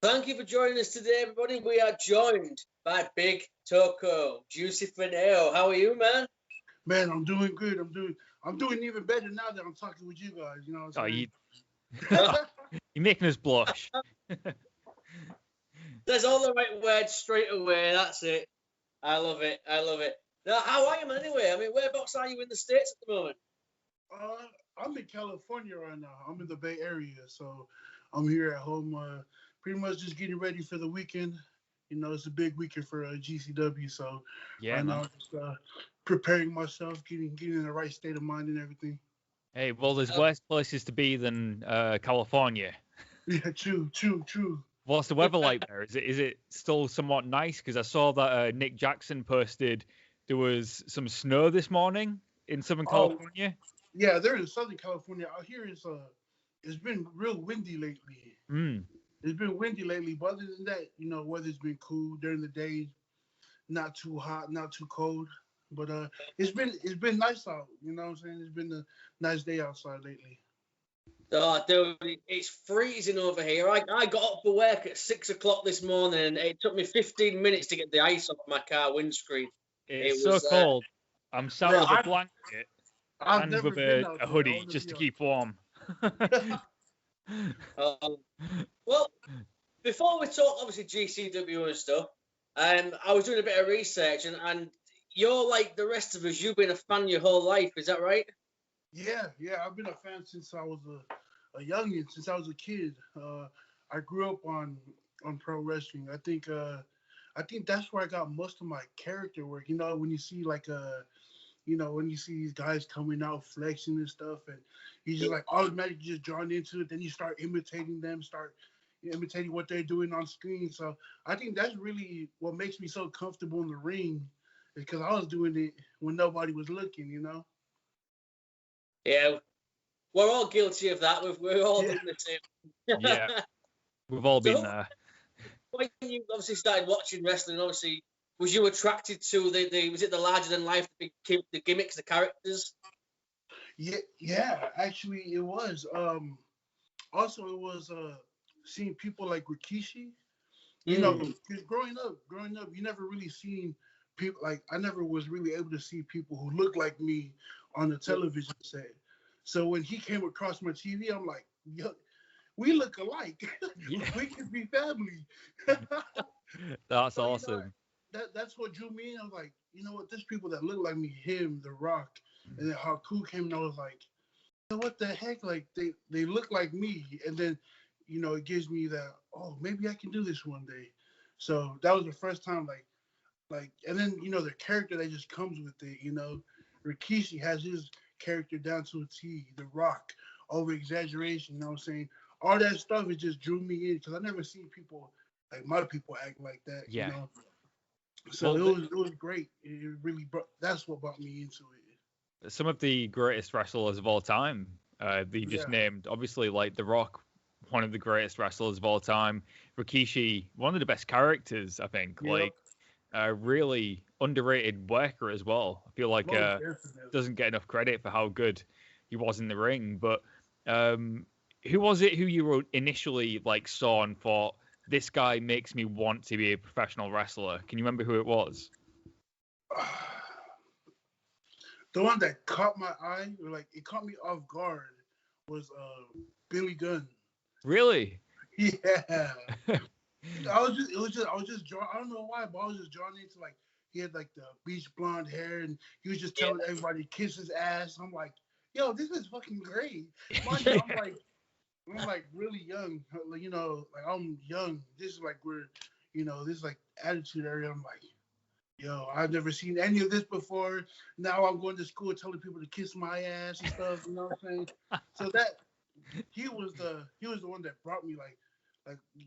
Thank you for joining us today, everybody. We are joined by Big Toko, Juicy Finau. How are you, man? Man, I'm doing good. I'm doing even better now that I'm talking with you guys. You know what I'm saying? You're making us blush. There's all the right words straight away. That's it. I love it. Now, how are you, man, anyway? I mean, whereabouts are you in the States at the moment? I'm in California right now. I'm in the Bay Area, so I'm here at home, pretty much just getting ready for the weekend. You know, it's a big weekend for GCW, so Yeah, right man. now just preparing myself, getting in the right state of mind and everything. Hey, well, there's worse places to be than California. Yeah, true. What's the weather like there? Is it still somewhat nice? Because I saw that Nick Jackson posted there was some snow this morning in Southern California. Yeah, they're in Southern California. Out here it's been real windy lately. It's been windy lately, but other than that, you know, weather's been cool during the day, not too hot, not too cold. But it's been nice out. You know what I'm saying? It's been a nice day outside lately. Oh, dude, it's freezing over here. I got up for work at 6 o'clock this morning, and it took me 15 minutes to get the ice off my car windscreen. It's so cold. I'm sat with a blanket and with a hoodie just to keep warm. Well, before we talk, obviously, GCW and stuff, I was doing a bit of research, and you're like the rest of us. You've been a fan your whole life. Is that right? Yeah. I've been a fan since I was a youngin, since I was a kid. I grew up on pro wrestling. I think that's where I got most of my character work. You know, when you see when you see these guys coming out flexing and stuff, and you just like automatically just drawn into it. Then you start imitating them, imitating what they're doing on screen. So I think that's really what makes me so comfortable in the ring, is because I was doing it when nobody was looking. You know. Yeah, we're all guilty of that. We're all doing the same. Yeah, we've all been there. When you obviously started watching wrestling, obviously, was you attracted to was it the larger than life, the gimmicks, the characters? Yeah, actually it was. Also it was seeing people like Rikishi. You know, because growing up, you never really seen people like, I never was really able to see people who look like me on the television set. So when he came across my TV, I'm like, yo, we look alike. We could be family. That's awesome. You know, that's what drew me in. I was like, you know what? There's people that look like me, him, The Rock, and then Haku came, and I was like, what the heck? Like they look like me, and then you know it gives me that, oh, maybe I can do this one day. So that was the first time, like, and then you know the character that just comes with it. You know, Rikishi has his character down to a T. The Rock, over exaggeration. You know what I'm saying? All that stuff, it just drew me in because I never seen people like my people act like that. Yeah. You know? So it was great. It really that's what brought me into it. Some of the greatest wrestlers of all time, they just named, obviously, like The Rock, one of the greatest wrestlers of all time. Rikishi, one of the best characters, I think. Yep. Like, really underrated worker as well. I feel like doesn't get enough credit for how good he was in the ring. But who was it who you initially like saw and thought, this guy makes me want to be a professional wrestler? Can you remember who it was? The one that caught my eye, or like it caught me off guard, was Billy Gunn. Really? Yeah. I was just drawn. I don't know why, but I was just drawn into, like, he had like the beach blonde hair, and he was just telling everybody to kiss his ass. I'm like, yo, this is fucking great. I'm like really young, you know, like I'm young. This is like this is like attitude area. I'm like, yo, I've never seen any of this before. Now I'm going to school telling people to kiss my ass and stuff. You know what I'm saying? So that he was the one that brought me like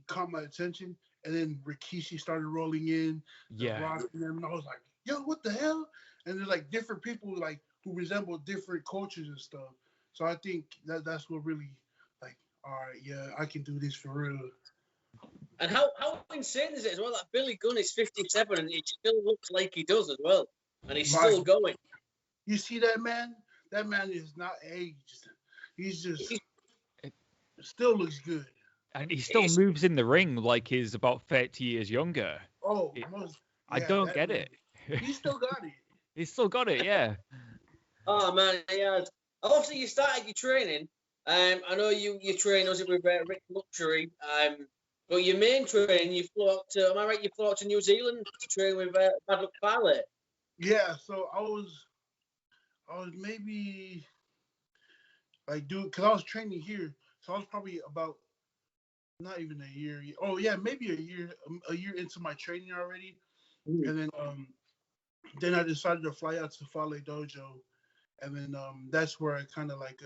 caught my attention. And then Rikishi started rolling in. Yeah. The Rock and them, and I was like, yo, what the hell? And there's like different people like who resemble different cultures and stuff. So I think that's what really, like, all right, yeah, I can do this for real. And how insane is it as well that Billy Gunn is 57 and he still looks like he does as well, and he's still going. You see that man? That man is not aged. He's just still looks good. And he still moves in the ring like he's about 30 years younger. Oh, I don't get man. it. He still got it. He's still got it, yeah. Oh man, yeah. Obviously, you started your training. I know you train us with Rick Luxury. But your main training, you flew out to. Am I right? You flew out to New Zealand to train with Bad Luck Fale. Yeah, so I was maybe like because I was training here, so I was probably about not even a year. Oh yeah, maybe a year into my training already, and then I decided to fly out to Fale Dojo, and then that's where I kind of like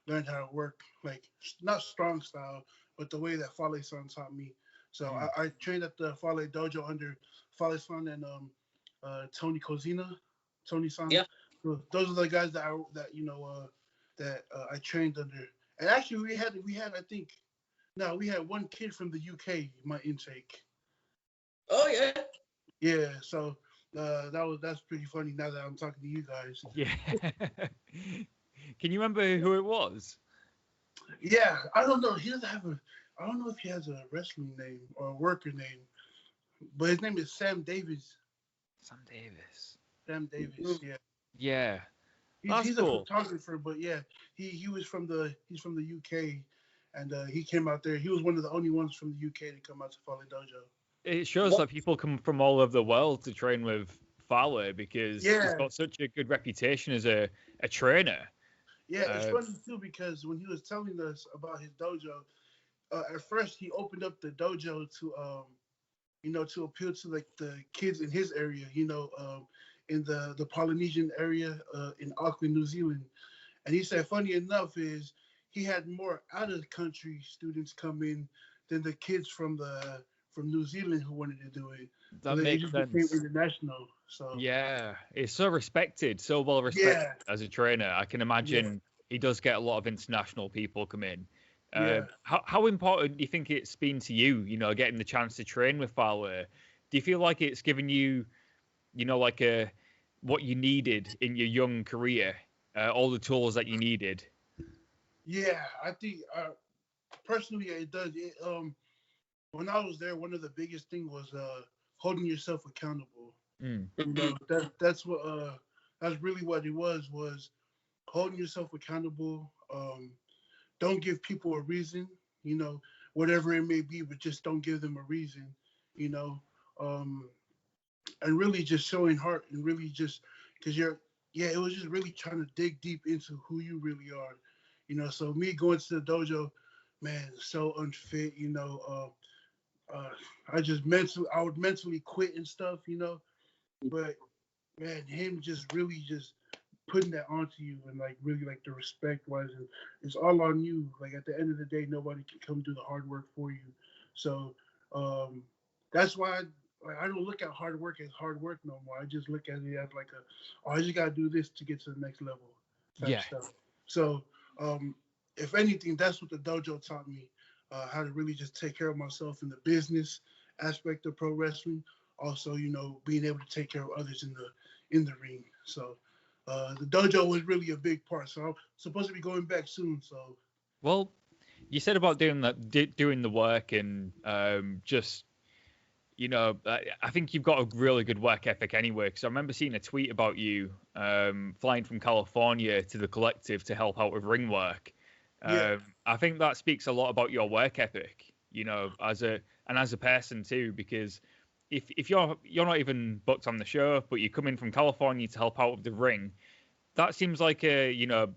learned how to work, like not strong style, but the way that Fale-san taught me. So I trained at the Fale Dojo under Fale-san and Tony Kozina, Tony-san. Yeah. So those are the guys that I trained under. And actually, we had we had one kid from the UK in my intake. Oh yeah. Yeah, so that's pretty funny now that I'm talking to you guys. Yeah. Can you remember who it was? Yeah, I don't know. I don't know if he has a wrestling name or a worker name, but his name is Sam Davis. Sam Davis. Yeah. Yeah. He's cool. a photographer, but yeah, he's from the UK, and he came out there. He was one of the only ones from the UK to come out to Fale Dojo. It shows that people come from all over the world to train with Fale because he's got such a good reputation as a trainer. Yeah, it's funny too because when he was telling us about his dojo, at first he opened up the dojo to to appeal to like the kids in his area, in the Polynesian area in Auckland, New Zealand. And he said, funny enough, is he had more out of the country students come in than the kids from New Zealand who wanted to do it. That makes sense. Became international. So yeah, it's so respected, so well respected as a trainer. I can imagine he does get a lot of international people come in. How important do you think it's been to you, getting the chance to train with Fale? Do you feel like it's given you, like what you needed in your young career, all the tools that you needed? Yeah, I think personally it does. When I was there, one of the biggest things was holding yourself accountable. That's really what it was holding yourself accountable. Don't give people a reason, whatever it may be, but just don't give them a reason, and really just showing heart and really just because it was just really trying to dig deep into who you really are, so me going to the dojo, man, so unfit, I would mentally quit and stuff, but man, him just really just putting that onto you and like really like the respect wise, it's all on you. Like at the end of the day, nobody can come do the hard work for you. So that's why I don't look at hard work as hard work no more. I just look at it as like I just gotta do this to get to the next level type stuff. So if anything, that's what the dojo taught me, how to really just take care of myself in the business aspect of pro wrestling. Also, being able to take care of others in the ring. So the dojo was really a big part. So I'm supposed to be going back soon. So, well, you said about doing the work and just, I think you've got a really good work ethic anyway. Because I remember seeing a tweet about you flying from California to the Collective to help out with ring work. I think that speaks a lot about your work ethic, as a person too, because if you're not even booked on the show, but you come in from California to help out with the ring, that seems like an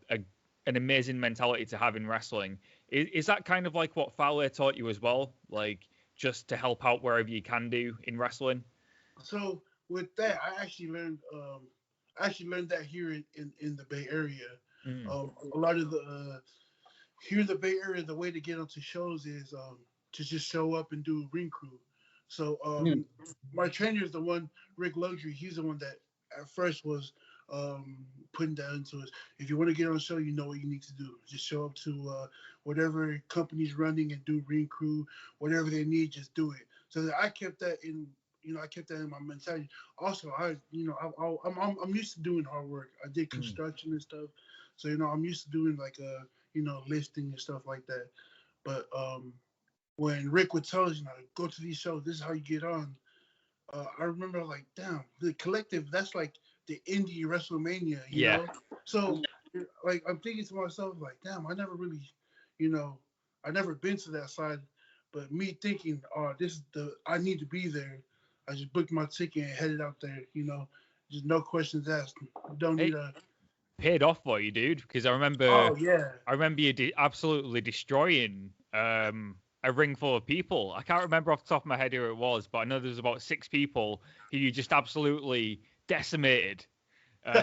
amazing mentality to have in wrestling. Is that kind of like what Fale taught you as well? Like just to help out wherever you can do in wrestling? So with that, I actually learned that here in the Bay Area. A lot of here in the Bay Area, the way to get onto shows is to just show up and do ring crew. So my trainer is the one, Rick Luxury. He's the one that at first was putting that into us. If you want to get on a show, you know what you need to do. Just show up to whatever company's running and do ring crew, whatever they need, just do it. So I kept that in, my mentality. Also, I'm used to doing hard work. I did construction and stuff, so I'm used to doing like lifting and stuff like that. But when Rick would tell us, go to these shows. This is how you get on. I remember like, damn, the collective. That's like the indie WrestleMania, Yeah. So like, I'm thinking to myself like, damn, I never really, I never been to that side. But me thinking, oh, I need to be there. I just booked my ticket and headed out there. Just no questions asked. Don't need a. Paid off for you, dude, because I remember. Oh yeah. I remember you absolutely destroying a ring full of people. I can't remember off the top of my head who it was, but I know there was about 6 people who you just absolutely decimated.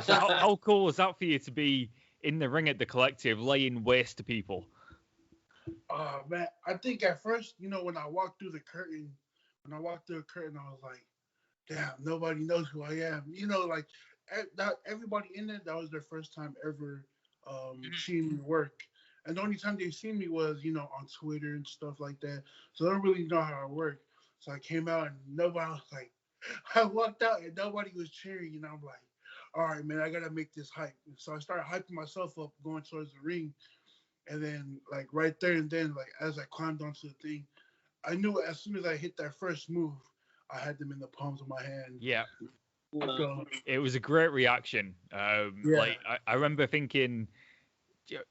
So how cool was that for you to be in the ring at the collective, laying waste to people? Oh man, I think at first, when I walked through the curtain, I was like, damn, nobody knows who I am. Like everybody in there, that was their first time ever seeing me work. And the only time they seen me was, on Twitter and stuff like that. So they don't really know how I work. So I came out and nobody was like, I walked out and nobody was cheering. And I'm like, all right, man, I got to make this hype. So I started hyping myself up going towards the ring. And then, like, right there and then, like, as I climbed onto the thing, I knew as soon as I hit that first move, I had them in the palms of my hand. Yeah. So, it was a great reaction. Like, I remember thinking,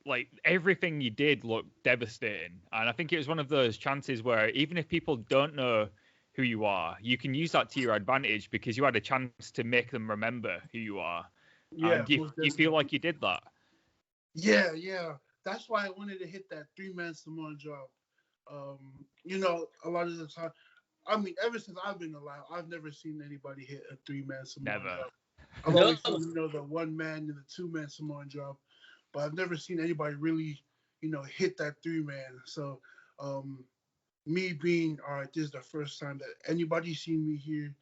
like, everything you did looked devastating. And I think it was one of those chances where even if people don't know who you are, you can use that to your advantage because you had a chance to make them remember who you are. Yeah. And you feel like you did that? Yeah. That's why I wanted to hit that 3-man Samoan drop. A lot of the time, I mean, ever since I've been alive, I've never seen anybody hit a 3-man Samoan drop. I've always seen, the 1-man and the 2-man Samoan drop, but I've never seen anybody really, hit that 3-man. So, me being, all right, this is the first time that anybody's seen me here.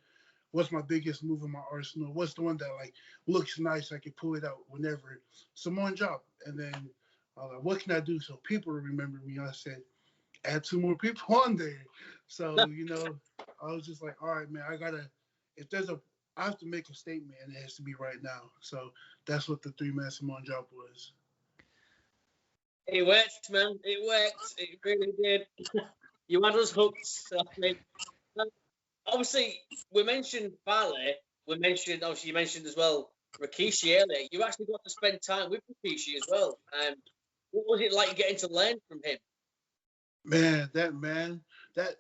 What's my biggest move in my arsenal? What's the one that, like, looks nice? I can pull it out whenever. Samoan drop. And then, what can I do so people remember me? I said, add 2 more people on there. So, I was just like, all right, man, I have to make a statement and it has to be right now. So that's what the 3-man Samoan drop was. It worked, man. It worked. It really did. You had us hooked. I mean, obviously, we mentioned Fale. Obviously, you mentioned as well Rikishi earlier. You actually got to spend time with Rikishi as well. What was it like getting to learn from him? Man, that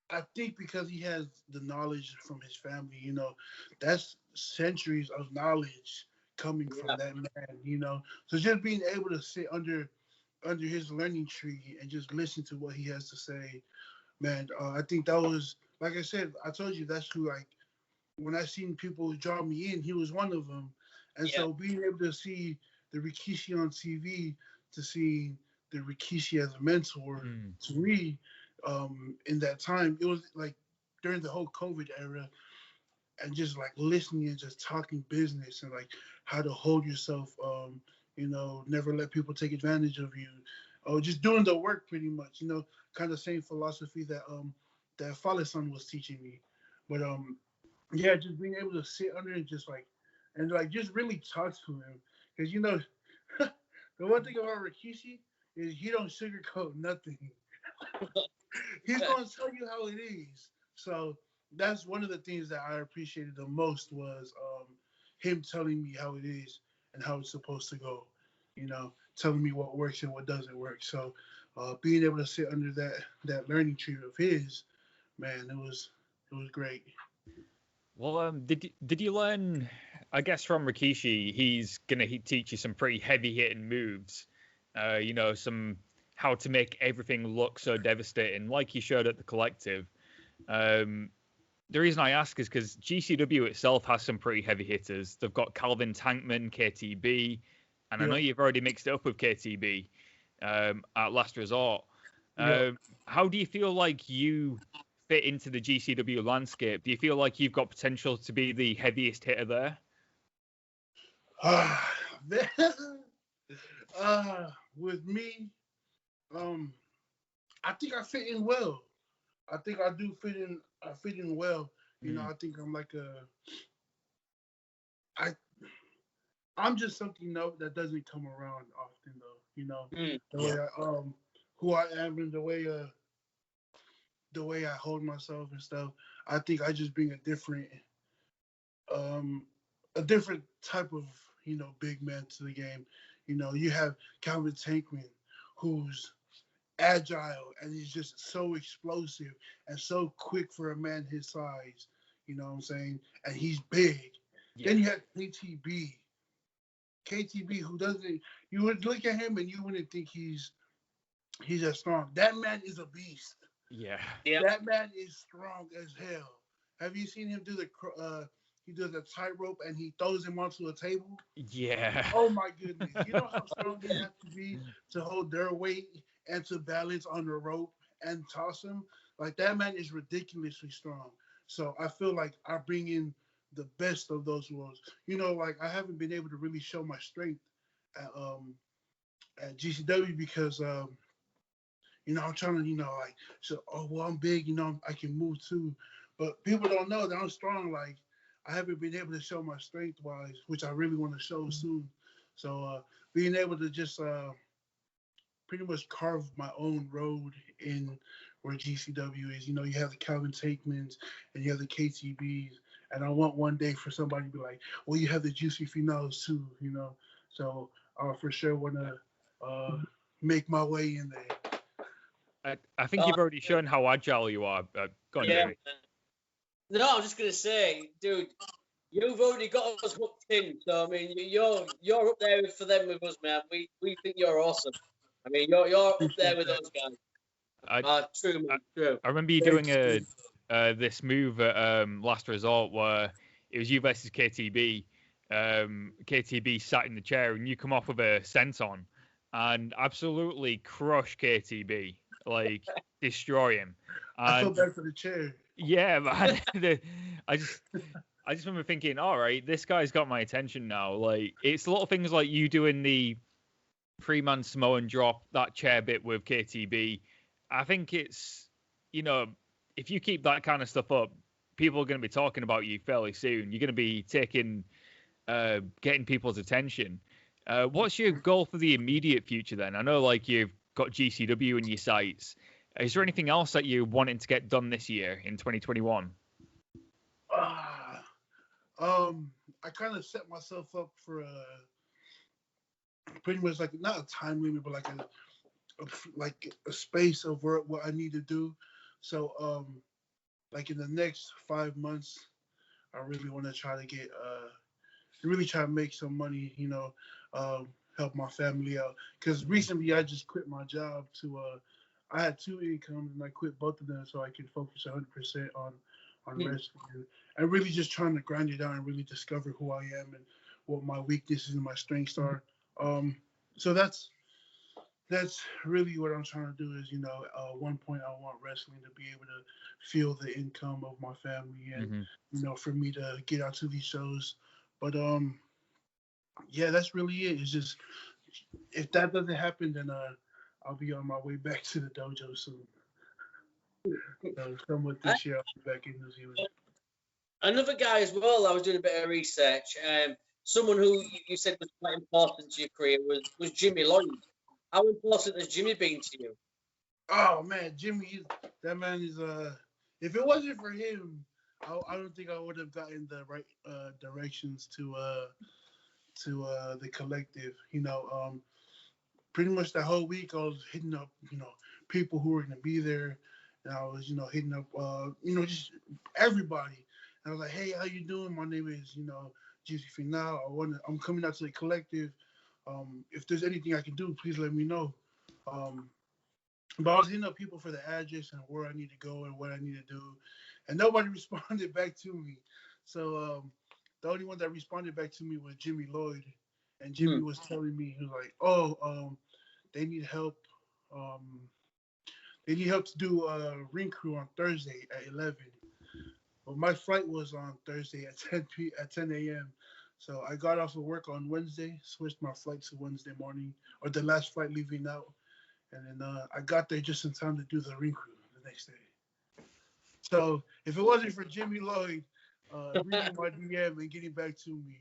I think because he has the knowledge from his family, that's centuries of knowledge coming from that man, So just being able to sit under his learning tree and just listen to what he has to say, man, I think that was, like I said, I told you that's who, like, when I seen people draw me in, he was one of them. And so being able to see the Rikishi on TV, to see the Rikishi as a mentor to me, in that time, it was like during the whole COVID era, and just like listening and just talking business and like how to hold yourself, never let people take advantage of you, or just doing the work pretty much, kind of same philosophy that that Fale-san was teaching me. But just being able to sit under and just just really talk to him, because the one thing about Rikishi is he don't sugarcoat nothing. He's gonna tell you how it is. So that's one of the things that I appreciated the most was him telling me how it is and how it's supposed to go. Telling me what works and what doesn't work. So being able to sit under that learning tree of his, man, it was great. Well, did you learn? I guess from Rikishi, he's gonna teach you some pretty heavy hitting moves. Some how to make everything look so devastating, like he showed at the collective. The reason I ask is because GCW itself has some pretty heavy hitters. They've got Calvin Tankman, KTB, and I know you've already mixed it up with KTB at Last Resort. How do you feel like you fit into the GCW landscape? Do you feel like you've got potential to be the heaviest hitter there? With me, I think I fit in well. I think I do fit in. I fit in well. I think I'm like I'm just something that doesn't come around often though. The way who I am and the way the way I hold myself and stuff. I think I just bring a different type of, big man to the game. You have Calvin Tankman, who's agile and he's just so explosive and so quick for a man his size. You know what I'm saying? And he's big. Yeah. Then you have KTB, who doesn't. You would look at him and you wouldn't think he's as strong. That man is a beast. Yeah. That man is strong as hell. Have you seen him do he does a tightrope and he throws him onto a table? Yeah. Oh my goodness. You know how strong they have to be to hold their weight and to balance on the rope and toss him? Like, that man is ridiculously strong. So I feel like I bring in the best of those worlds. Like, I haven't been able to really show my strength at GCW because I'm trying to, I'm big, I can move too. But people don't know that I'm strong. Like, I haven't been able to show my strength-wise, which I really want to show soon. So being able to just pretty much carve my own road in where GCW is. You have the Calvin Tankmans and you have the KTBs. And I want one day for somebody to be like, well, you have the Juicy Finaus too, So I for sure want to make my way in there. I think you've already shown how agile you are. Go on, Jamie. No, I'm just gonna say, dude, you've already got us hooked in. So I mean, you're up there for them with us, man. We think you're awesome. I mean, you're up there with us guys. True, man. True. I remember you doing this move at Last Resort where it was you versus KTB. KTB sat in the chair and you come off with a senton and absolutely crush KTB, like destroy him. And I feel bad for the chair. Yeah, man. I just remember thinking, all right, this guy's got my attention now. Like, it's a lot of things like you doing the Freeman Samoan drop, that chair bit with KTB. I think it's, if you keep that kind of stuff up, people are going to be talking about you fairly soon. You're going to be getting people's attention. What's your goal for the immediate future then? I know, like, you've got GCW in your sights. Is there anything else that you're wanting to get done this year in 2021? I kind of set myself up for pretty much like not a time limit, but like a space of what I need to do. So like in the next 5 months, I really want to try to make some money, help my family out. Because recently I just quit my job I had 2 incomes and I quit both of them so I could focus 100% on wrestling and really just trying to grind it down and really discover who I am and what my weaknesses and my strengths are. So that's really what I'm trying to do is, one point I want wrestling to be able to feel the income of my family and, for me to get out to these shows. But, yeah, that's really it. It's just, if that doesn't happen, then I'll be on my way back to the dojo soon. Somewhat this year, I'll be back in New Zealand. Another guy as well, I was doing a bit of research. Someone who you said was quite important to your career was Jimmy Lloyd. How important has Jimmy been to you? Oh, man, Jimmy, that man is, if it wasn't for him, I don't think I would have gotten the right directions to the collective. Pretty much the whole week I was hitting up, people who were going to be there. And I was, hitting up, just everybody. And I was like, hey, how you doing? My name is, GC Finau. I'm coming out to the collective. If there's anything I can do, please let me know. But I was hitting up people for the address and where I need to go and what I need to do. And nobody responded back to me. So the only one that responded back to me was Jimmy Lloyd. And Jimmy was telling me, he was like, they need help. They need help to do a ring crew on Thursday at 11. But my flight was on Thursday at 10 a.m. So I got off of work on Wednesday, switched my flight to Wednesday morning, or the last flight leaving out. And then I got there just in time to do the ring crew the next day. So if it wasn't for Jimmy Lloyd reading my DM and getting back to me,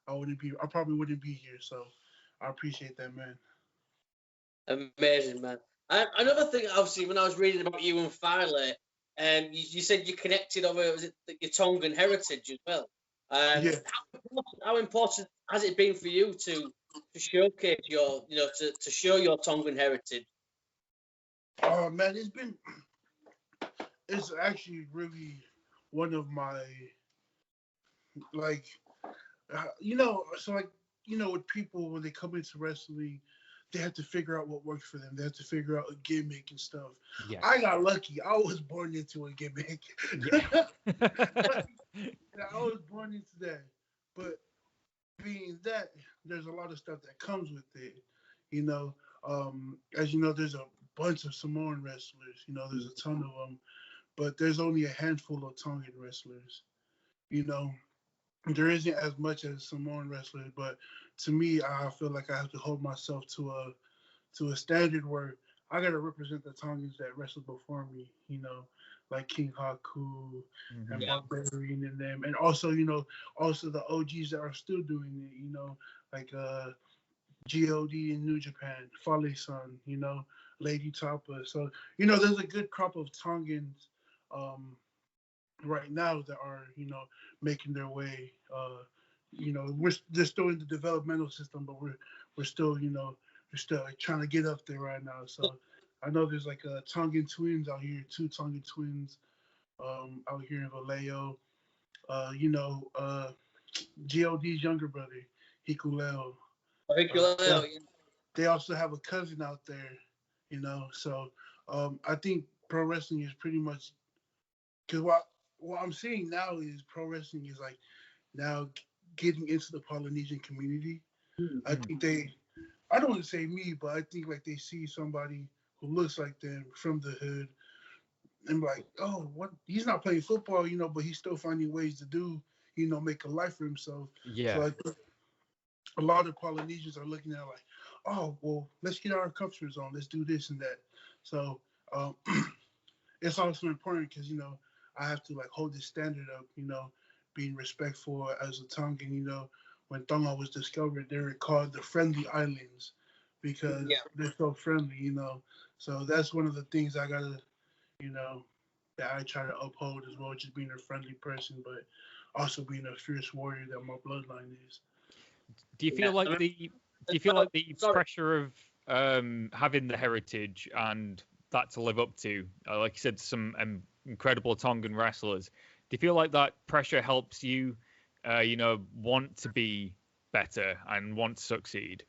I probably wouldn't be here. So I appreciate that, man. Amazing, man. Another thing, obviously, when I was reading about you and Fale, you said you connected over was it your Tongan heritage as well. Yeah. How important has it been for you to showcase your, to show your Tongan heritage? Oh man, it's actually really one of my like, with people when they come into wrestling, they have to figure out what works for them. They have to figure out a gimmick and stuff. Yeah. I got lucky. I was born into a gimmick. Yeah. I was born into that. But being that, there's a lot of stuff that comes with it. As you know, there's a bunch of Samoan wrestlers. There's a ton of them, but there's only a handful of Tongan wrestlers. There isn't as much as Samoan wrestlers, but to me, I feel like I have to hold myself to a standard where I gotta represent the Tongans that wrestled before me. Like King Haku and Barbarian and them, and also also the OGs that are still doing it. Like God in New Japan, Fale-san, Lady Tapa. So there's a good crop of Tongans right now that are making their way. They're still in the developmental system, but we're still trying to get up there right now. So I know there's like Tongan twins out here, 2 Tongan twins out here in Vallejo. GOD's younger brother, Hikuleo. They also have a cousin out there, So I think pro wrestling is pretty much, because what I'm seeing now is pro wrestling is like now getting into the Polynesian community. Mm-hmm. I think I don't want to say me, but I think like they see somebody who looks like them from the hood and like, oh, what? He's not playing football, but he's still finding ways to do, make a life for himself. Yeah. So I think a lot of Polynesians are looking at like, oh, well, let's get our comfort zone. Let's do this and that. So it's also important because, I have to like hold this standard up, being respectful as a Tongan. When Tonga was discovered, they were called the Friendly Islands because they're so friendly, So that's one of the things I gotta, that I try to uphold as well, just being a friendly person, but also being a fierce warrior that my bloodline is. Do you feel like the pressure of having the heritage and that to live up to, like you said, some incredible Tongan wrestlers, do you feel like that pressure helps you, want to be better and want to succeed?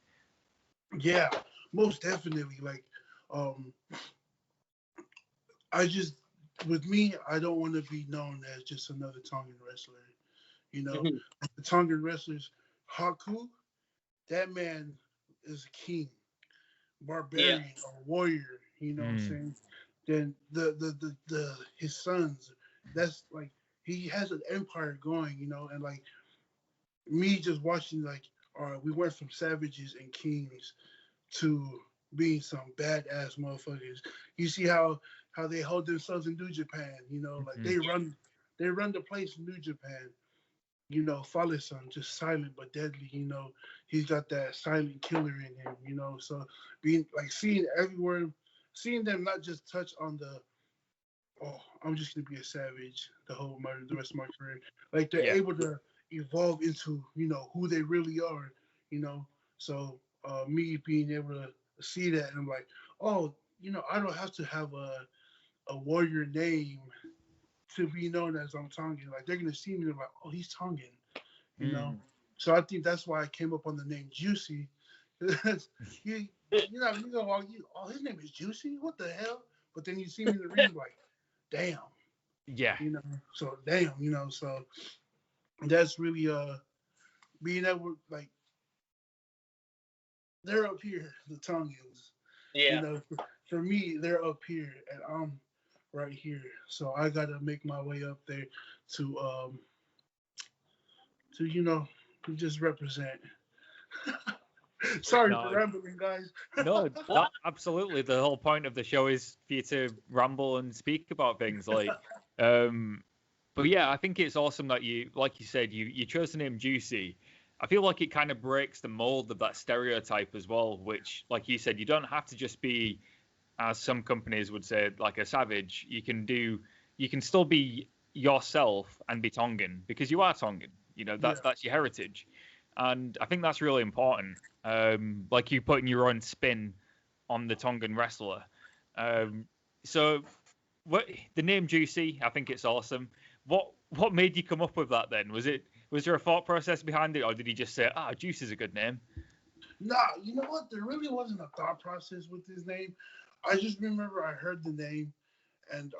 Yeah, most definitely. Like, with me, I don't want to be known as just another Tongan wrestler. The Tongan wrestlers, Haku, that man is a king, barbarian, a warrior. What I'm saying? Then the his sons, that's like he has an empire going, and like me just watching like, we went from savages and kings to being some badass motherfuckers. You see how they hold themselves in New Japan, like they run the place in New Japan. Fale-san, just silent but deadly, he's got that silent killer in him, so being like seeing them not just touch on the, oh, I'm just gonna be a savage the rest of my career. Like they're able to evolve into, who they really are, So me being able to see that and I'm like, oh, I don't have to have a warrior name to be known as I'm Tongan. Like they're gonna see me and like, oh, he's Tongan, So I think that's why I came up on the name Juicy. you go, oh, his name is Juicy. What the hell? But then you see me in the ring, like, damn. Yeah. So damn. So that's really being able, like, they're up here, the Tongans. Yeah. For me, they're up here and I'm right here. So I gotta make my way up there to just represent. Sorry for rambling, guys. No, absolutely. The whole point of the show is for you to ramble and speak about things like. But yeah, I think it's awesome that you, like you said, you chose the name Juicy. I feel like it kind of breaks the mold of that stereotype as well, which, like you said, you don't have to just be as some companies would say, like a savage, you can still be yourself and be Tongan because you are Tongan. You know, that's your heritage. And I think that's really important. Like you putting your own spin on the Tongan wrestler. So what the name Juicy, I think it's awesome. What made you come up with that then? Was there a thought process behind it, or did you just say, Juice is a good name? Nah, you know what? There really wasn't a thought process with his name. I just remember I heard the name, and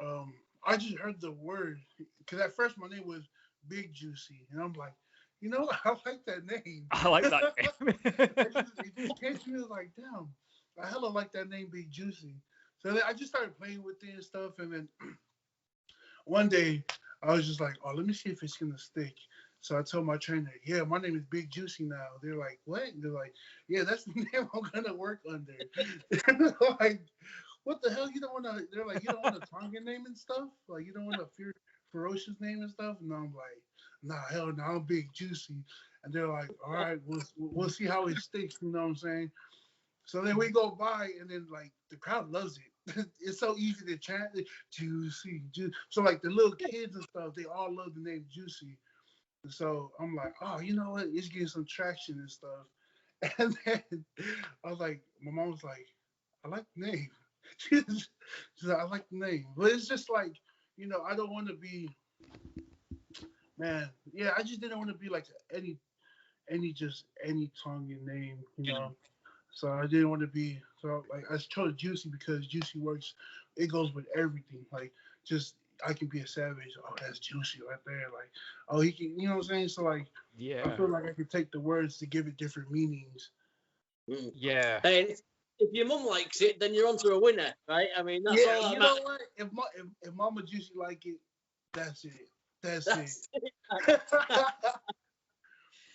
I just heard the word. Because at first my name was Big Juicy, and I'm like, you know, I like that name. I like that name. it just came to me like, damn, I hella like that name, Big Juicy. So then I just started playing with it and stuff, and then one day I was just like, oh, let me see if it's gonna stick. So I told my trainer, yeah, my name is Big Juicy now. They're like, what? They're like, yeah, that's the name I'm gonna work under. Like, what the hell? You don't want to? They're like, you don't want a Tongan name and stuff? Like, you don't want a ferocious name and stuff? And I'm like, nah, hell no, I'm Big Juicy. And they're like, all right, we'll see how it sticks. You know what I'm saying? So then we go by, and then like the crowd loves it. It's so easy to chant it, Juicy. So like the little kids and stuff, they all love the name Juicy. And so I'm like, oh, you know what? It's getting some traction and stuff. And then I was like, my mom was like, I like the name. She's like, I like the name. But it's just like, you know, I don't want to be, man. Yeah, I just didn't want to be like any Tongan name, you know. So I didn't want to be, so like I chose Juicy because Juicy works, it goes with everything. Like just, I can be a savage. Oh, that's Juicy right there. Like, oh, he can, you know what I'm saying? So like, yeah, I feel like I could take the words to give it different meanings. Yeah. And if your mum likes it, then you're onto a winner, right? I mean, that's all that you matters. know what? If Mama Juicy like it, that's it. That's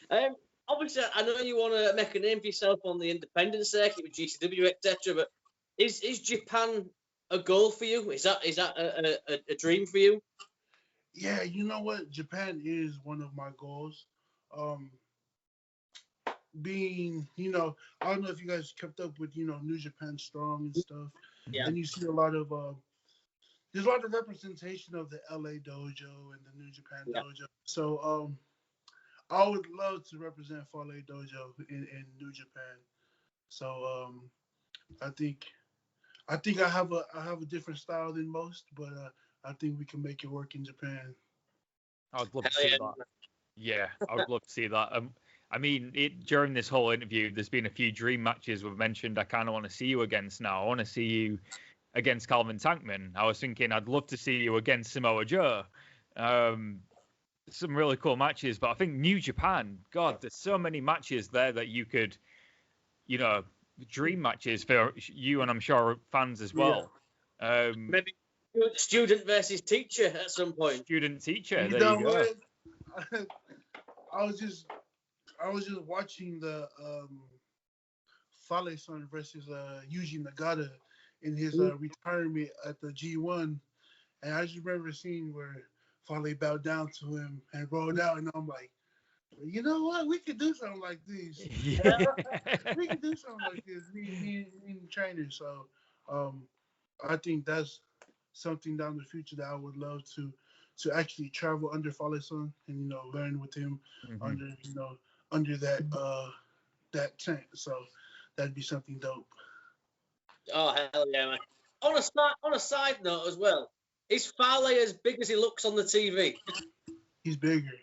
it. Obviously, I know you want to make a name for yourself on the independent circuit with GCW, etc. But is Japan a goal for you? Is that a dream for you? Yeah, you know what? Japan is one of my goals. Being, you know, I don't know if you guys kept up with, you know, New Japan Strong and stuff. Yeah. And you see a lot of there's a lot of representation of the LA Dojo and the New Japan Dojo. So I would love to represent Fale Dojo in New Japan. So I think I have a different style than most, but I think we can make it work in Japan. I'd love to see that. Yeah, I would love to see that. I mean, during this whole interview, there's been a few dream matches we've mentioned. I kind of want to see you against now. I want to see you against Calvin Tankman. I was thinking I'd love to see you against Samoa Joe. Some really cool matches, but I think New Japan, God, there's so many matches there that you could, you know, dream matches for you and I'm sure fans as well. Yeah. Maybe student versus teacher at some point. Student teacher, there you go. I was just watching the Fale-san versus Yuji Nagata in his retirement at the G1, and I just remember seeing where Fale bowed down to him and rolled out, and I'm like, you know what? We could do something like this. Yeah. We could do something like this. Me and trainers. So I think that's something down the future that I would love to actually travel under Fale-san and, you know, learn with him under that tent. So that'd be something dope. Oh, hell yeah, man. On a side note as well, is Fale as big as he looks on the TV? He's bigger.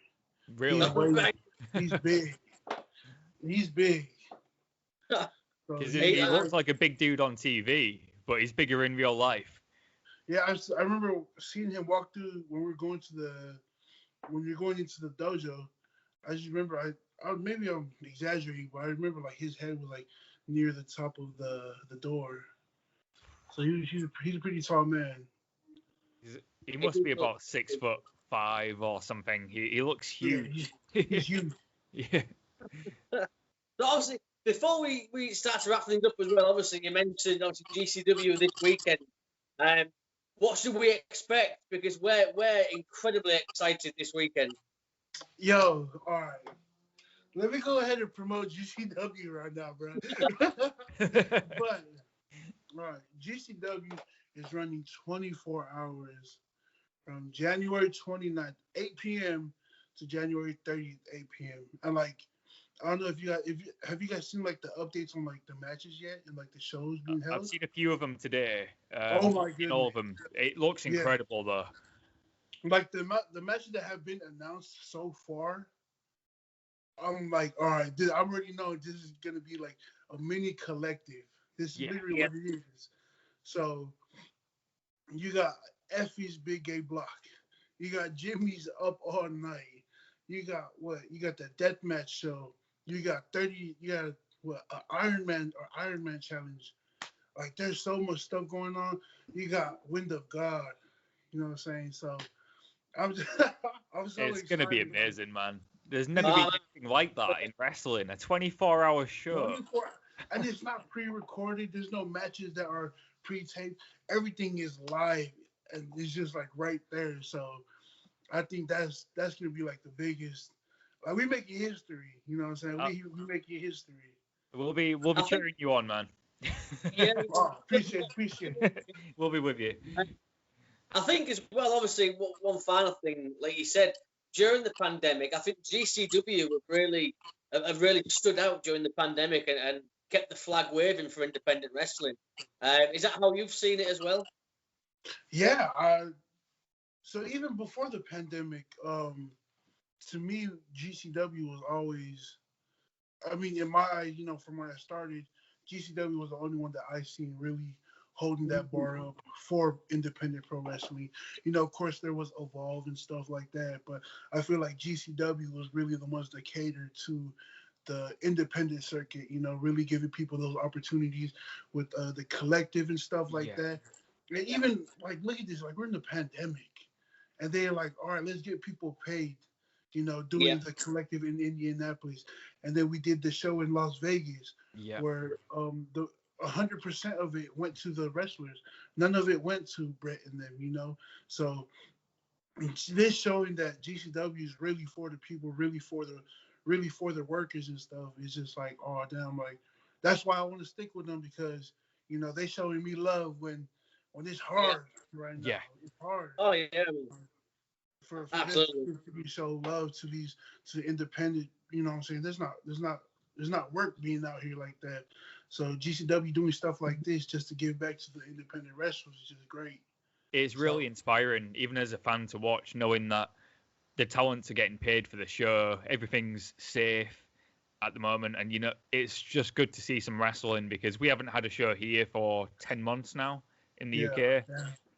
Really? He's big. He's big. Because he looks like a big dude on TV, but he's bigger in real life. Yeah, I remember seeing him walk through when we were going into the dojo. I just remember maybe I'm exaggerating, but I remember like his head was like near the top of the door. So he's a pretty tall man. He must be about 6'5" or something. He looks huge. Yeah, he's huge. Yeah. So obviously, before we start to wrap things up as well, obviously you mentioned GCW this weekend. What should we expect? Because we're incredibly excited this weekend. Yo, all right. Let me go ahead and promote GCW right now, bro. But All right, GCW is running 24 hours from January 29th, 8 p.m. to January 30th, 8 p.m. And like, I don't know if have you guys seen like the updates on like the matches yet and like the shows being held? I've seen a few of them today. Oh my goodness! All of them. It looks incredible though. Like the matches that have been announced so far, I'm like, all right, I already know this is gonna be like a mini collective. This is literally what it is. So you got Effie's Big Gay Block. You got Jimmy's Up All Night. You got what? You got the Deathmatch Show. You got 30. You got what? Iron Man Challenge. Like there's so much stuff going on. You got Wind of God. You know what I'm saying? So I'm just, I'm so It's excited. gonna be amazing, man. There's never been anything like that in wrestling. A 24-hour show. 24, and it's not pre-recorded. There's no matches that are pre-taped. Everything is live, and it's just like right there. So I think that's gonna be like the biggest. Like we making history. You know what I'm saying? We making history. We'll be cheering you on, man. Yeah. Appreciate it. We'll be with you. I think as well, obviously, one final thing, like you said, during the pandemic, I think GCW have really stood out during the pandemic and kept the flag waving for independent wrestling. Is that how you've seen it as well? Yeah. So even before the pandemic, to me, GCW was always, I mean, in my eyes, you know, from when I started, GCW was the only one that I seen really holding that bar up for independent pro wrestling. You know, of course, there was Evolve and stuff like that, but I feel like GCW was really the ones that catered to the independent circuit, you know, really giving people those opportunities with the collective and stuff like that. And even, like, look at this, like, we're in the pandemic, and they're like, all right, let's get people paid, you know, doing the collective in Indianapolis. And then we did the show in Las Vegas, where the 100% of it went to the wrestlers. None of it went to Brett and them, you know. So this showing that GCW is really for the people, really for the workers and stuff. It's just like, oh damn, like that's why I want to stick with them, because you know they showing me love when it's hard right now. It's hard. Oh yeah. For absolutely to show love to the independent, you know what I'm saying? There's not work being out here like that. So GCW doing stuff like this just to give back to the independent wrestlers is just great. It's really inspiring, even as a fan, to watch, knowing that the talents are getting paid for the show. Everything's safe at the moment. And, you know, it's just good to see some wrestling, because we haven't had a show here for 10 months now in the UK. Yeah.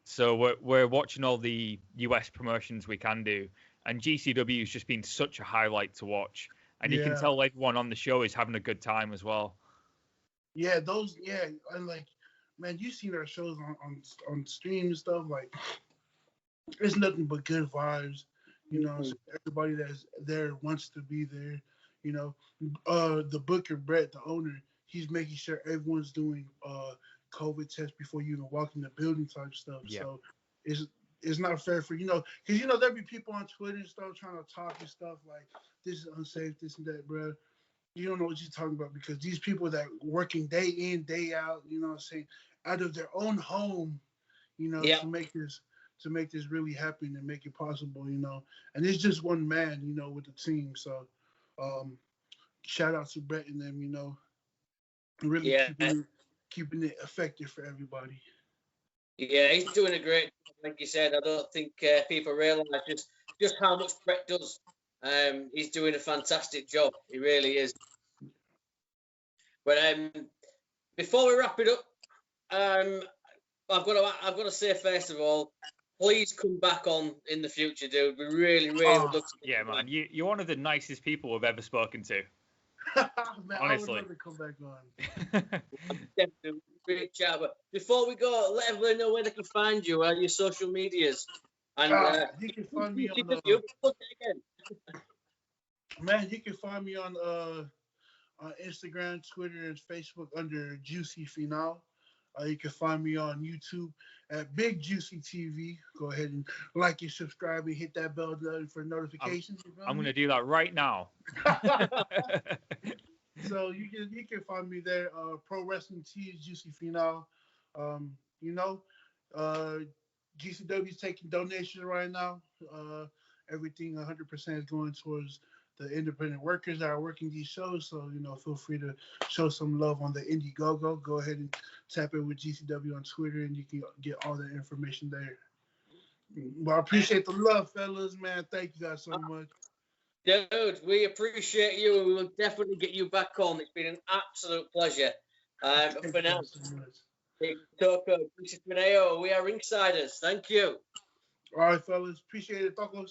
So we're watching all the US promotions we can do. And GCW has just been such a highlight to watch. And you can tell everyone on the show is having a good time as well. Yeah, and like, man, you've seen our shows on stream and stuff. Like, it's nothing but good vibes. You know, so everybody that's there wants to be there. You know, the booker Brett, the owner, he's making sure everyone's doing COVID test before you even walk in the building type stuff. Yeah. So it's not fair for, you know, because you know there'll be people on Twitter and stuff trying to talk and stuff like this is unsafe, this and that, bro. You don't know what you're talking about, because these people that working day in, day out, you know what I'm saying, out of their own home, you know, to make this really happen and make it possible, you know. And it's just one man, you know, with the team. So shout out to Brett and them, you know, really keeping it effective for everybody. Yeah, he's doing a great job, like you said. I don't think people realise just how much Brett does. He's doing a fantastic job. He really is. But before we wrap it up, I've got to say first of all, please come back on in the future, dude. We really would love to. Yeah, man, you're one of the nicest people we've ever spoken to. Man, honestly, I would love to come back on. Definitely, great chat. But before we go, let everybody know where they can find you on your social medias. And you can find me on man, you can find me on Instagram, Twitter, and Facebook under Juicy Finau. You can find me on YouTube at Big Juicy TV. Go ahead and like and subscribe and hit that bell for notifications. I'm going to do that right now. So you can find me there. Pro Wrestling Tees, Juicy Finau. You know, GCW is taking donations right now. Everything 100% is going towards the independent workers that are working these shows. So, feel free to show some love on the Indiegogo. Go ahead and tap in with GCW on Twitter, and you can get all the information there. Well, I appreciate the love, fellas, man. Thank you guys so much. Dude, we appreciate you, and we will definitely get you back on. It's been an absolute pleasure. For now, Toko, this is Finau. We are Ringsiders. Thank you. All right, fellas. Appreciate it, Tacos.